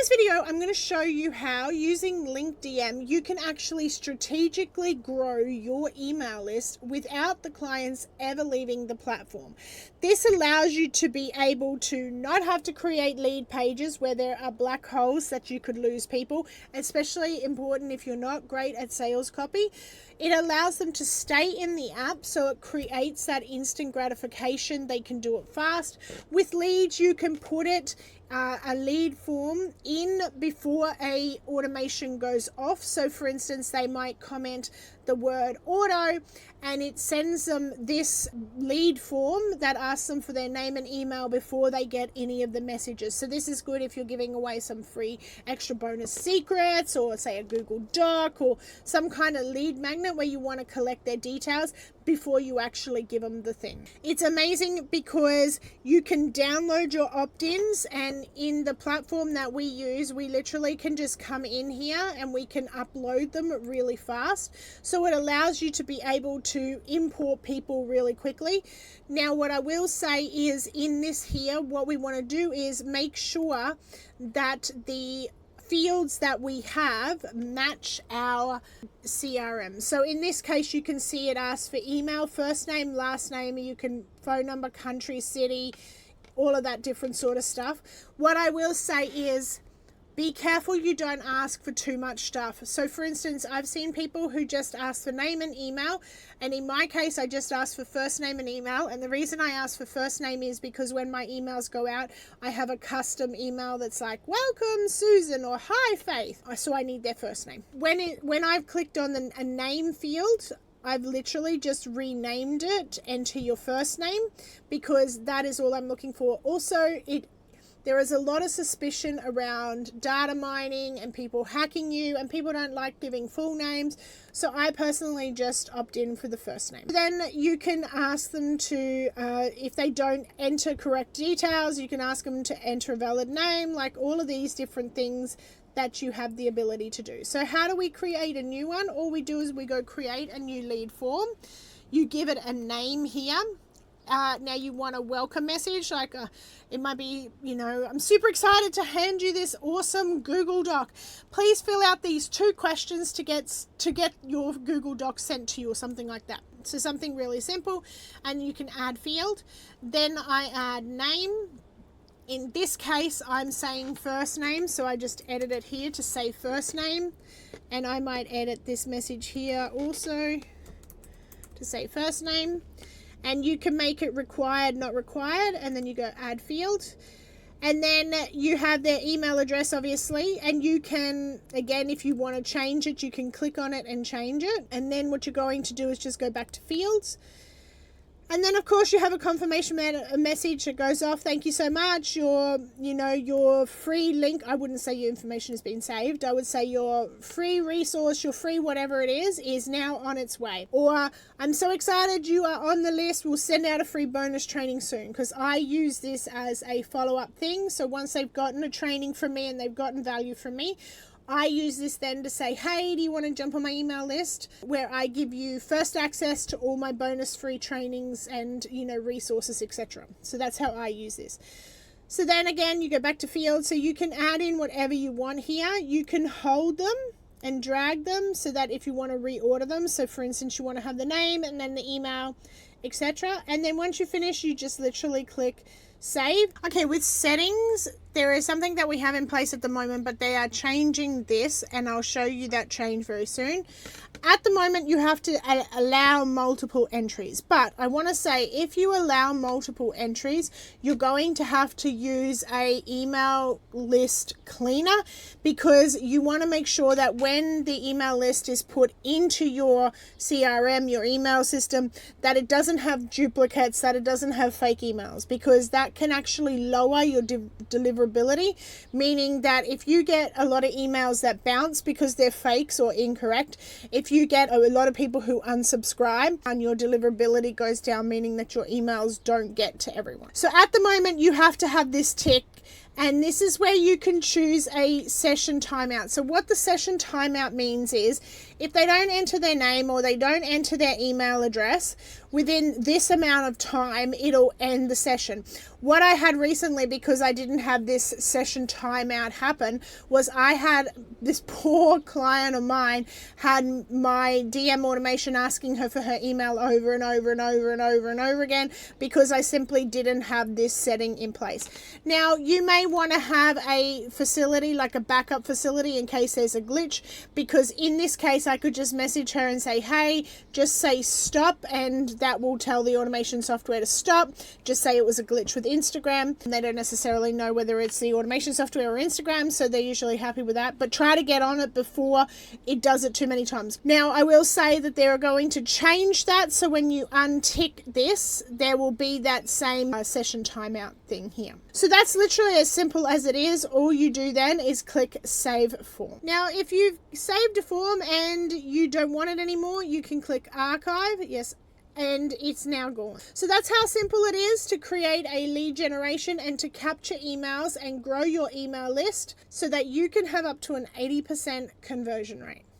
this video, I'm going to show you how, using LinkDM, you can actually strategically grow your email list without the clients ever leaving the platform. This allows you to be able to not have to create lead pages where there are black holes that you could lose people, especially important if you're not great at sales copy. It allows them to stay in the app, so it creates that instant gratification. They can do it fast. With leads, you can put it a lead form in before a automation goes off. So for instance, they might comment the word auto and it sends them this lead form that asks them for their name and email before they get any of the messages. So this is good if you're giving away some free extra bonus secrets, or say a Google Doc, or some kind of lead magnet where you want to collect their details before you actually give them the thing. It's amazing because you can download your opt-ins, and in the platform that we use, we literally can just come in here and we can upload them really fast. So it allows you to be able to import people really quickly. Now, what I will say is, in this here, what we want to do is make sure that the fields that we have match our CRM. So in this case, you can see it asks for email, first name, last name, you can phone number, country, city, all of that different sort of stuff. What I will say is, be careful you don't ask for too much stuff. So for instance, I've seen people who just ask for name and email, and in my case, I just ask for first name and email. And the reason I ask for first name is because when my emails go out, I have a custom email that's like, welcome Susan, or hi Faith. So I need their first name. When I've clicked on a name field, I've literally just renamed it, enter your first name, because that is all I'm looking for. Also, there is a lot of suspicion around data mining and people hacking you, and people don't like giving full names. So I personally just opt in for the first name. Then you can ask them to, if they don't enter correct details, you can ask them to enter a valid name, like all of these different things that you have the ability to do. So how do we create a new one? All we do is we go create a new lead form. You give it a name here. Now you want a welcome message, like it might be, I'm super excited to hand you this awesome Google Doc. Please fill out these 2 questions to get your Google Doc sent to you, or something like that. So something really simple, and you can add field. Then I add name. In this case, I'm saying first name, so I just edit it here to say first name, and I might edit this message here also to say first name. And you can make it required, not required, and then you go add field. And then you have their email address, obviously, and you can, again, if you want to change it, you can click on it and change it. And then what you're going to do is just go back to fields. And then, of course, you have a confirmation message that goes off. Thank you so much. Your free link. I wouldn't say your information has been saved. I would say your free resource, your free whatever it is now on its way. Or, I'm so excited you are on the list. We'll send out a free bonus training soon, because I use this as a follow-up thing. So once they've gotten a training from me and they've gotten value from me, I use this then to say, hey, do you want to jump on my email list, where I give you first access to all my bonus free trainings and, resources, etc. So that's how I use this. So then again, you go back to fields, so you can add in whatever you want here. You can hold them and drag them so that if you want to reorder them, so for instance, you want to have the name and then the email, etc. And then once you finish, you just literally click save. Okay, with settings, there is something that we have in place at the moment, but they are changing this, and I'll show you that change very soon. At the moment, you have to allow multiple entries, but I want to say, if you allow multiple entries, you're going to have to use a email list cleaner, because you want to make sure that when the email list is put into your CRM, your email system, that it doesn't have duplicates, that it doesn't have fake emails, because that can actually lower your deliverability, meaning that if you get a lot of emails that bounce because they're fakes or incorrect, if you get a lot of people who unsubscribe, and your deliverability goes down, meaning that your emails don't get to everyone. So at the moment, you have to have this tick, And this is where you can choose a session timeout. So what the session timeout means is if they don't enter their name or they don't enter their email address within this amount of time, it'll end the session. What I had recently, because I didn't have this session timeout happen, was I had this poor client of mine had my DM automation asking her for her email over and over and over and over and over again because I simply didn't have this setting in place. Now, you may want to have a facility, like a backup facility in case there's a glitch, because in this case, I could just message her and say, hey, just say stop, and that will tell the automation software to stop. Just say it was a glitch with Instagram. And they don't necessarily know whether it's the automation software or Instagram, so they're usually happy with that. But try to get on it before it does it too many times. Now, I will say that they're going to change that, so when you untick this, there will be that same session timeout thing here. So that's literally as simple as it is. All you do then is click Save Form. Now, if you've saved a form and you don't want it anymore, you can click Archive. Yes, and it's now gone. So that's how simple it is to create a lead generation and to capture emails and grow your email list so that you can have up to an 80% conversion rate.